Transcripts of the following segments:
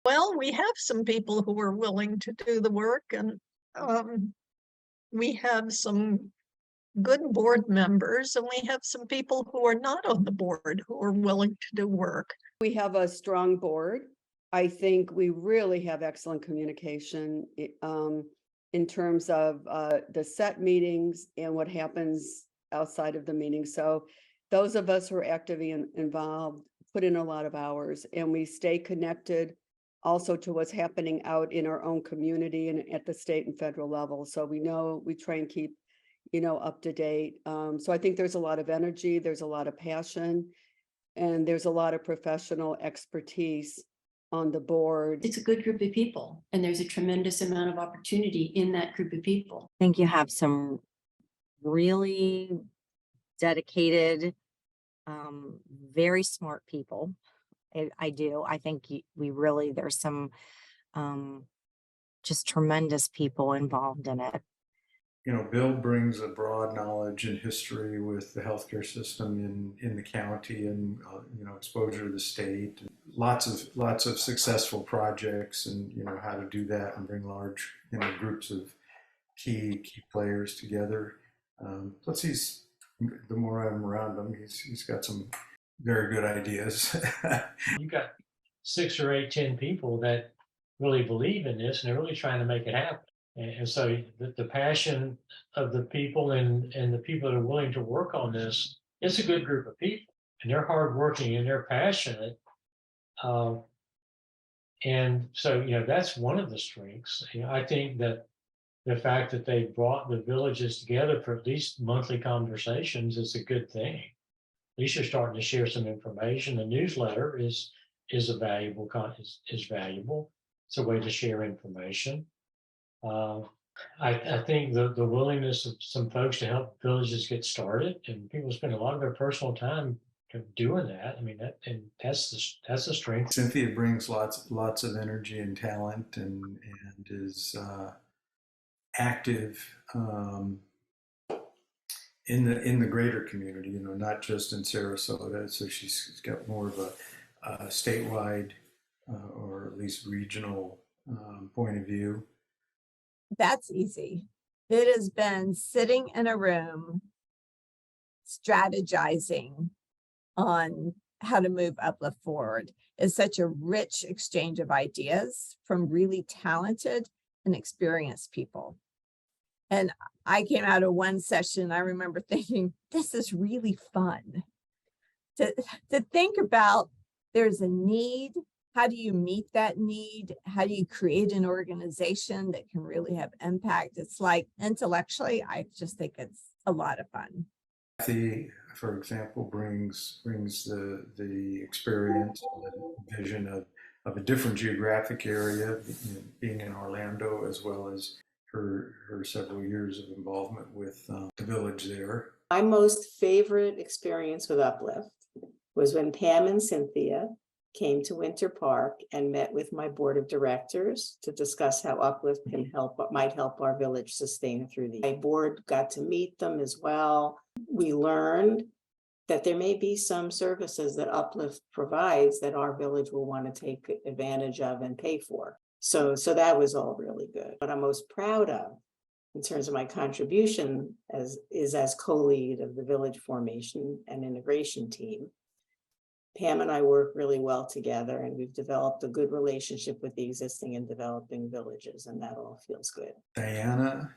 Well, we have some people who are willing to do the work, and we have some good board members, and we have some people who are not on the board who are willing to do work. We have a strong board. I think we really have excellent communication in terms of the set meetings and what happens outside of the meeting. So those of us who are actively involved put in a lot of hours, and we stay connected also to what's happening out in our own community and at the state and federal level. So we try and keep, up to date. So I think there's a lot of energy, there's a lot of passion, and there's a lot of professional expertise on the board. It's a good group of people, and there's a tremendous amount of opportunity in that group of people. I think you have some really dedicated, very smart people. I do. I think there's some just tremendous people involved in it. Bill brings a broad knowledge and history with the healthcare system in the county, and exposure to the state. Lots of successful projects, and how to do that and bring large groups of key players together. Plus, the more I'm around him, he's got some very good ideas. You got 6 or 8, 10 people that really believe in this, and they're really trying to make it happen. And so the passion of the people and the people that are willing to work on this, it's a good group of people, and they're hardworking and they're passionate. And so, that's one of the strengths. I think that the fact that they brought the villages together for at least monthly conversations is a good thing. At least you're starting to share some information. The newsletter is valuable. It's a way to share information. I think the willingness of some folks to help villages get started, and people spend a lot of their personal time doing that. I mean, that's the strength. Cynthia brings lots of energy and talent, and is active in the greater community. Not just in Sarasota. So she's got more of a statewide or at least regional point of view. That's easy. It has been sitting in a room, strategizing on how to move UPLIFT forward. It's such a rich exchange of ideas from really talented and experienced people. And I came out of one session, I remember thinking, this is really fun. To think about, there's a need. How do you meet that need? How do you create an organization that can really have impact? It's like, intellectually, I just think it's a lot of fun. Kathy, for example, brings the experience, the vision of a different geographic area, being in Orlando, as well as her several years of involvement with the village there. My most favorite experience with UPLIFT was when Pam and Cynthia came to Winter Park and met with my board of directors to discuss how UPLIFT might help our village sustain through the. My board got to meet them as well. We learned that there may be some services that UPLIFT provides that our village will want to take advantage of and pay for. So that was all really good. What I'm most proud of in terms of my contribution as co-lead of the village formation and integration team. Pam and I work really well together, and we've developed a good relationship with the existing and developing villages, and that all feels good. Diana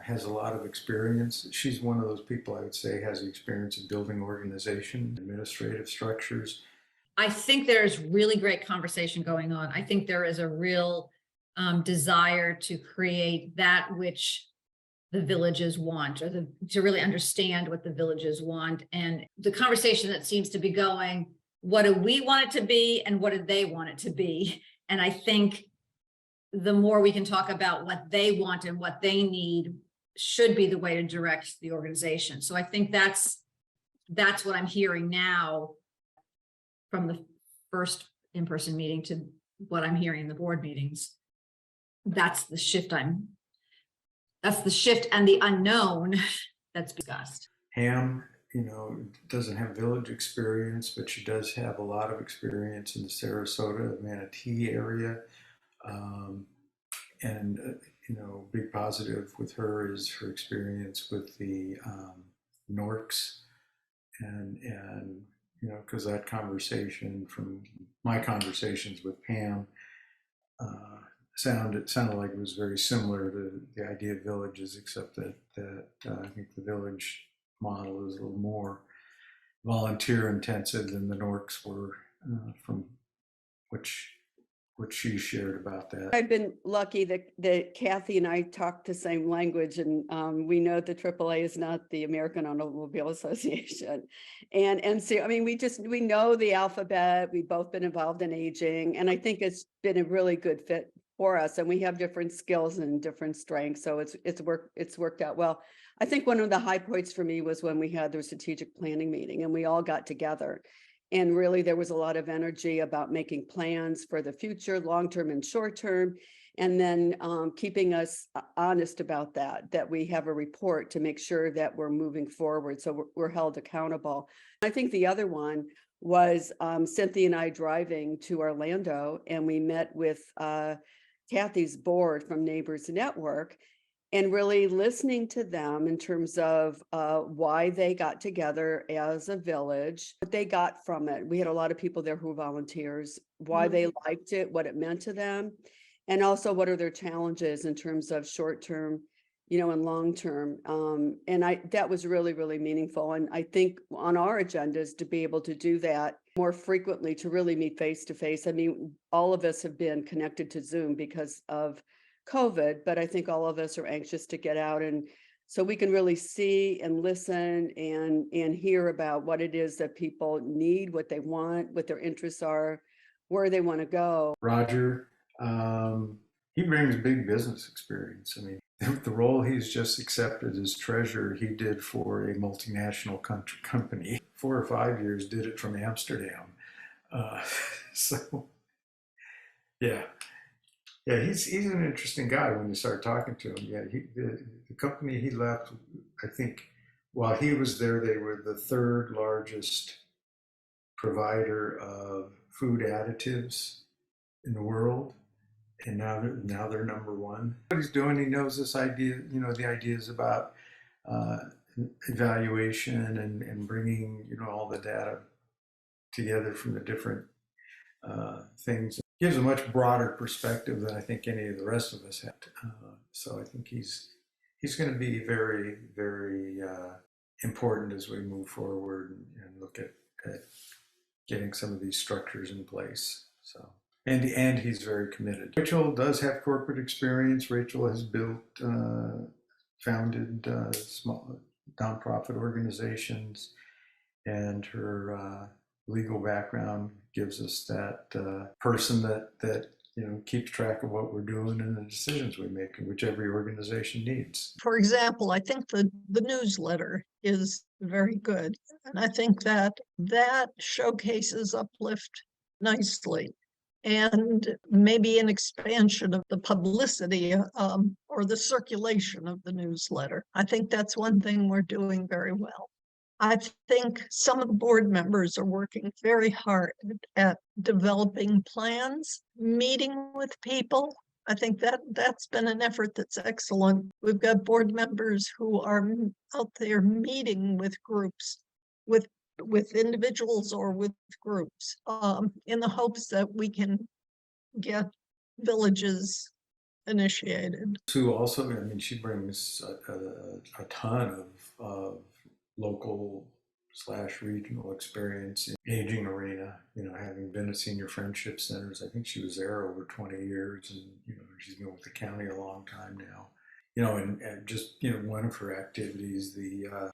has a lot of experience. She's one of those people, I would say, has the experience in building organization, administrative structures. I think there's really great conversation going on. I think there is a real desire to create that which the villages want, or to really understand what the villages want. And the conversation that seems to be going, what do we want it to be and what do they want it to be? And I think the more we can talk about what they want and what they need should be the way to direct the organization. So I think that's what I'm hearing now from the first in-person meeting to what I'm hearing in the board meetings. That's the shift that's the shift and the unknown that's discussed. Pam doesn't have village experience, but she does have a lot of experience in the Sarasota, Manatee area. And big positive with her is her experience with the Norks, and because that conversation from my conversations with Pam sounded like it was very similar to the idea of villages, except that I think the village model is a little more volunteer intensive than the Norks were, from what she shared about that. I've been lucky that Kathy and I talk the same language, and we know the AAA is not the American Automobile Association. And so, I mean, we know the alphabet, we've both been involved in aging, and I think it's been a really good fit for us, and we have different skills and different strengths. So it's worked out well. I think one of the high points for me was when we had the strategic planning meeting and we all got together. And really, there was a lot of energy about making plans for the future, long-term and short-term, and then keeping us honest about that we have a report to make sure that we're moving forward. So we're held accountable. I think the other one was Cynthia and I driving to Orlando, and we met with Kathy's board from Neighbors Network, and really listening to them in terms of why they got together as a village, what they got from it. We had a lot of people there who were volunteers, why they liked it, what it meant to them, and also what are their challenges in terms of short-term, and long-term. And that was really, really meaningful. And I think on our agendas to be able to do that more frequently, to really meet face-to-face. I mean, all of us have been connected to Zoom because of COVID, but I think all of us are anxious to get out, and so we can really see and listen and hear about what it is that people need, what they want, what their interests are, where they want to go. Roger, he brings big business experience. I mean, the role he's just accepted as treasurer, he did for a multinational company. 4 or 5 years did it from Amsterdam. So, yeah. Yeah, he's an interesting guy when you start talking to him. Yeah, the company he left, I think, while he was there, they were the 3rd largest provider of food additives in the world, and now they're number 1. What he's doing, he knows this idea, the ideas about evaluation and bringing all the data together from the different things. Gives a much broader perspective than I think any of the rest of us have. So I think he's going to be very, very important as we move forward and look at getting some of these structures in place. So and he's very committed. Rachel does have corporate experience. Rachel has founded small nonprofit organizations, and her legal background gives us that person that keeps track of what we're doing and the decisions we make, which every organization needs. For example, I think the newsletter is very good, and I think that showcases Uplift nicely, and maybe an expansion of the publicity or the circulation of the newsletter. I think that's one thing we're doing very well. I think some of the board members are working very hard at developing plans, meeting with people. I think that's been an effort that's excellent. We've got board members who are out there meeting with groups, with individuals or with groups, in the hopes that we can get villages initiated. Sue also, I mean, she brings a ton of local / regional experience in aging arena, having been at senior friendship centers. I think she was there over 20 years, and she's been with the county a long time now. And just one of her activities, the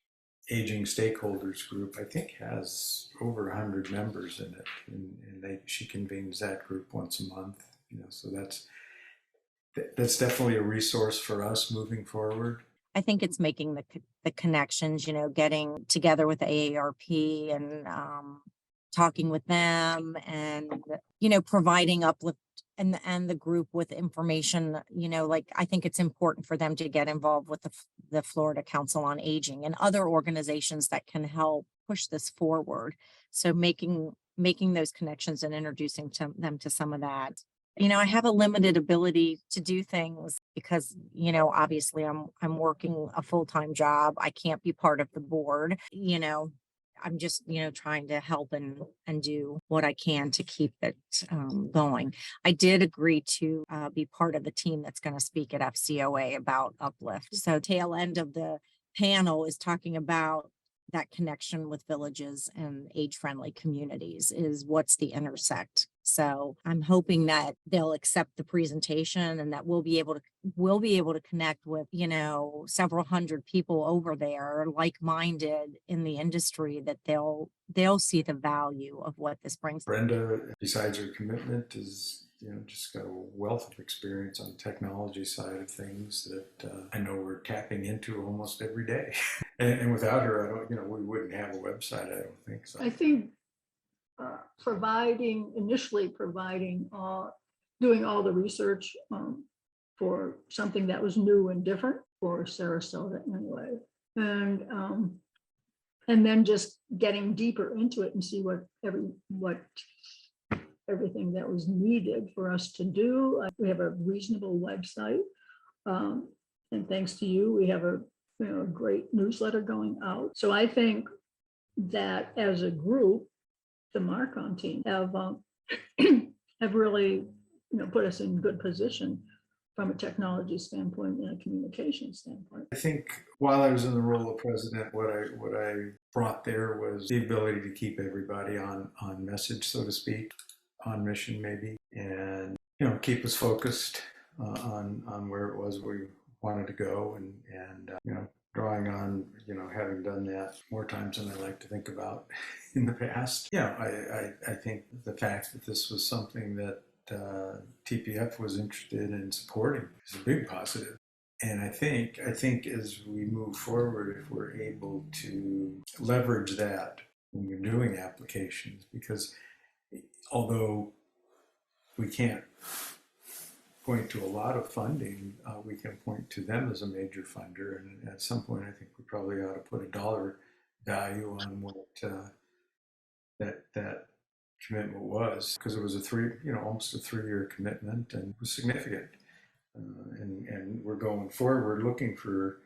aging stakeholders group, I think has over 100 members in it, and she convenes that group once a month. So that's definitely a resource for us moving forward. I think it's making the connections, getting together with the AARP and talking with them and, providing Uplift and the group with information, like I think it's important for them to get involved with the Florida Council on Aging and other organizations that can help push this forward. So making those connections and introducing them to some of that. I have a limited ability to do things because, obviously I'm working a full-time job. I can't be part of the board, I'm just, trying to help and do what I can to keep it going. I did agree to be part of the team that's going to speak at FCOA about Uplift. So tail end of the panel is talking about that connection with villages and age-friendly communities is what's the intersect. So I'm hoping that they'll accept the presentation and that we'll be able to connect with, several hundred people over there, like-minded in the industry, that they'll see the value of what this brings. Brenda, besides her commitment, is just got a wealth of experience on the technology side of things that I know we're tapping into almost every day. and without her, we wouldn't have a website. I don't think so. I think doing all the research for something that was new and different for Sarasota anyway, and then just getting deeper into it and see what everything that was needed for us to do. We have a reasonable website, and thanks to you, we have a great newsletter going out. So I think that as a group, the Marcon team have really put us in good position from a technology standpoint and a communication standpoint. I think while I was in the role of president, what I brought there was the ability to keep everybody on message, so to speak, on mission maybe, and keep us focused on where it was we wanted to go, and drawing on having done that more times than I like to think about in the past. I think the fact that this was something that TPF was interested in supporting is a big positive. And I think as we move forward, if we're able to leverage that when we're doing applications, because although we can't point to a lot of funding, we can point to them as a major funder. And at some point, I think we probably ought to put a dollar value on what that commitment was, because it was almost a 3-year commitment, and it was significant. And we're going forward looking for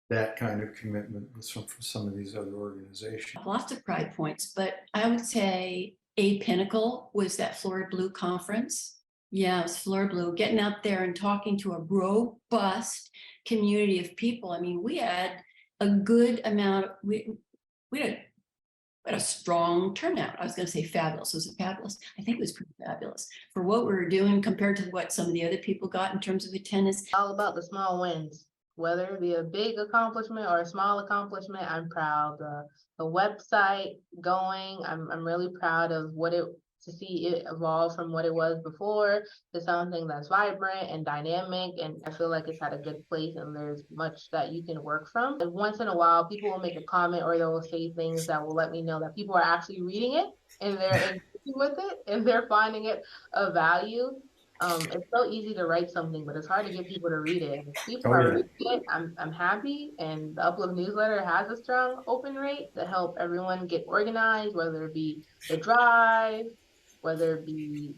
that kind of commitment from some of these other organizations. Lots of pride points, but I would say a pinnacle was that Florida Blue conference. Yeah, it was Florida Blue, getting out there and talking to a robust community of people. I mean, we had a good amount, we had a strong turnout. I was going to say fabulous. Was it fabulous? I think it was pretty fabulous for what we were doing compared to what some of the other people got in terms of attendance. All about the small wins, whether it be a big accomplishment or a small accomplishment. I'm proud. The website going, I'm really proud of to see it evolve from what it was before to something that's vibrant and dynamic, and I feel like it's at a good place and there's much that you can work from. And once in a while, people will make a comment or they will say things that will let me know that people are actually reading it and they're engaging with it and they're finding it of value. It's so easy to write something, but it's hard to get people to read it. And if people are reading it, I'm happy. And the Uplift newsletter has a strong open rate to help everyone get organized, whether it be the drive, whether it be,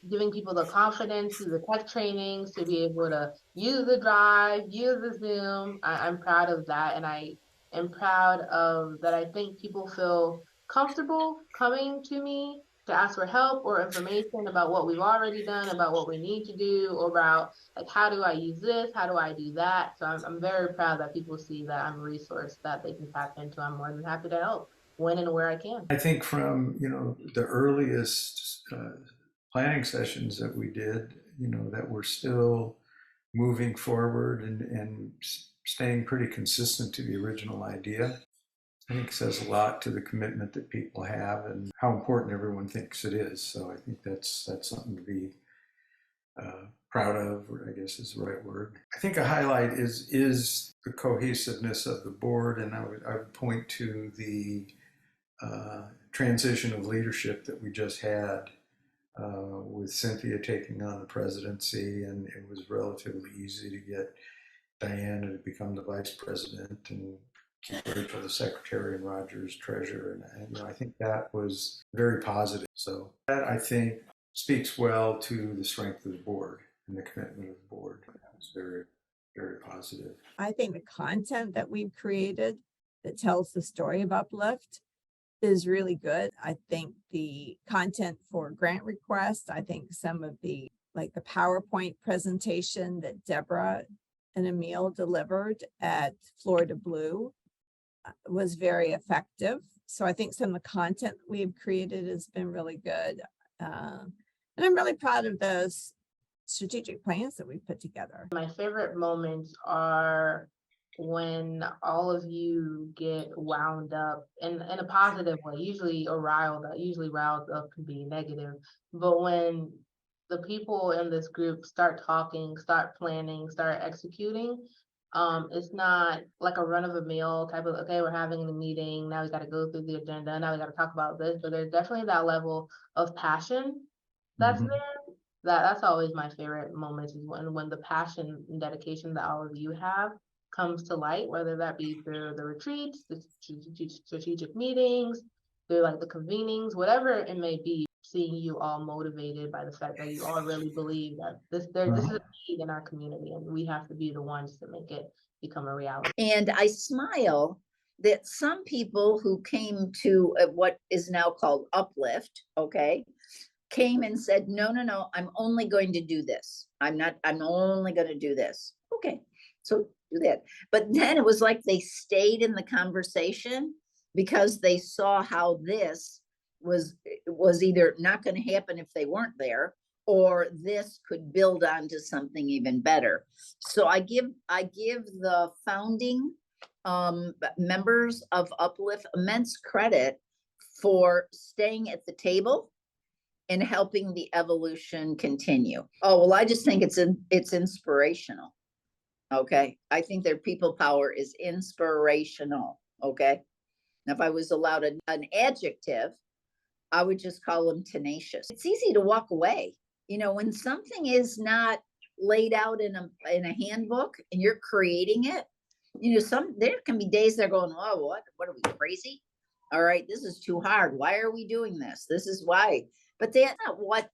giving people the confidence through the tech trainings to be able to use the drive, use the Zoom. I'm proud of that. And I am proud of that. I think people feel comfortable coming to me to ask for help or information about what we've already done, about what we need to do, or about how do I use this? How do I do that? So I'm very proud that people see that I'm a resource that they can tap into. I'm more than happy to help when and where I can. I think from the earliest planning sessions that we did, that we're still moving forward and staying pretty consistent to the original idea, I think says a lot to the commitment that people have and how important everyone thinks it is. So I think that's something to be proud of, or I guess is the right word. I think a highlight is the cohesiveness of the board, and I would point to the transition of leadership that we just had with Cynthia taking on the presidency, and it was relatively easy to get Diana to become the vice president and keep Rachel the secretary and Rogers treasurer. And I think that was very positive. So that, I think, speaks well to the strength of the board and the commitment of the board. It's very, very positive. I think the content that we've created that tells the story of Uplift is really good. I think the content for grant requests, I think some of the, like the PowerPoint presentation that Deborah and Emil delivered at Florida Blue was very effective. So I think some of the content we've created has been really good. And I'm really proud of those strategic plans that we've put together. My favorite moments are when all of you get wound up in a positive way, usually riled up can be negative, but when the people in this group start talking, start planning, start executing, it's not like a run-of-the-mill type of, okay, we're having a meeting, now we got to go through the agenda, now we got to talk about this, but there's definitely that level of passion that's there. That's always my favorite moments, is when the passion and dedication that all of you have comes to light, whether that be through the retreats, the strategic meetings, through like the convenings, whatever it may be, seeing you all motivated by the fact that you all really believe that this is a need in our community, and we have to be the ones to make it become a reality. And I smile that some people who came to what is now called Uplift, okay, came and said, no, I'm only going to do this. I'm only going to do this. Okay, so do that. But then it was like they stayed in the conversation because they saw how this was either not going to happen if they weren't there, or this could build onto something even better. So I give the founding members of Uplift immense credit for staying at the table and helping the evolution continue. Oh, well, I just think it's inspirational. Okay. I think their people power is inspirational. Okay. Now, if I was allowed an adjective, I would just call them tenacious. It's easy to walk away. You know, when something is not laid out in a handbook and you're creating it, you know, there can be days they're going, oh, what are we, crazy? All right, this is too hard. Why are we doing this? This is why. But that's not what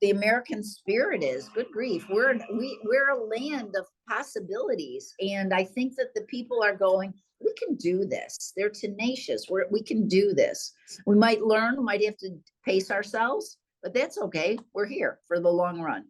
the American spirit is. Good grief. We're a land of possibilities. And I think that the people are going, we can do this. They're tenacious. We can do this. We might learn, might have to pace ourselves, but that's okay. We're here for the long run.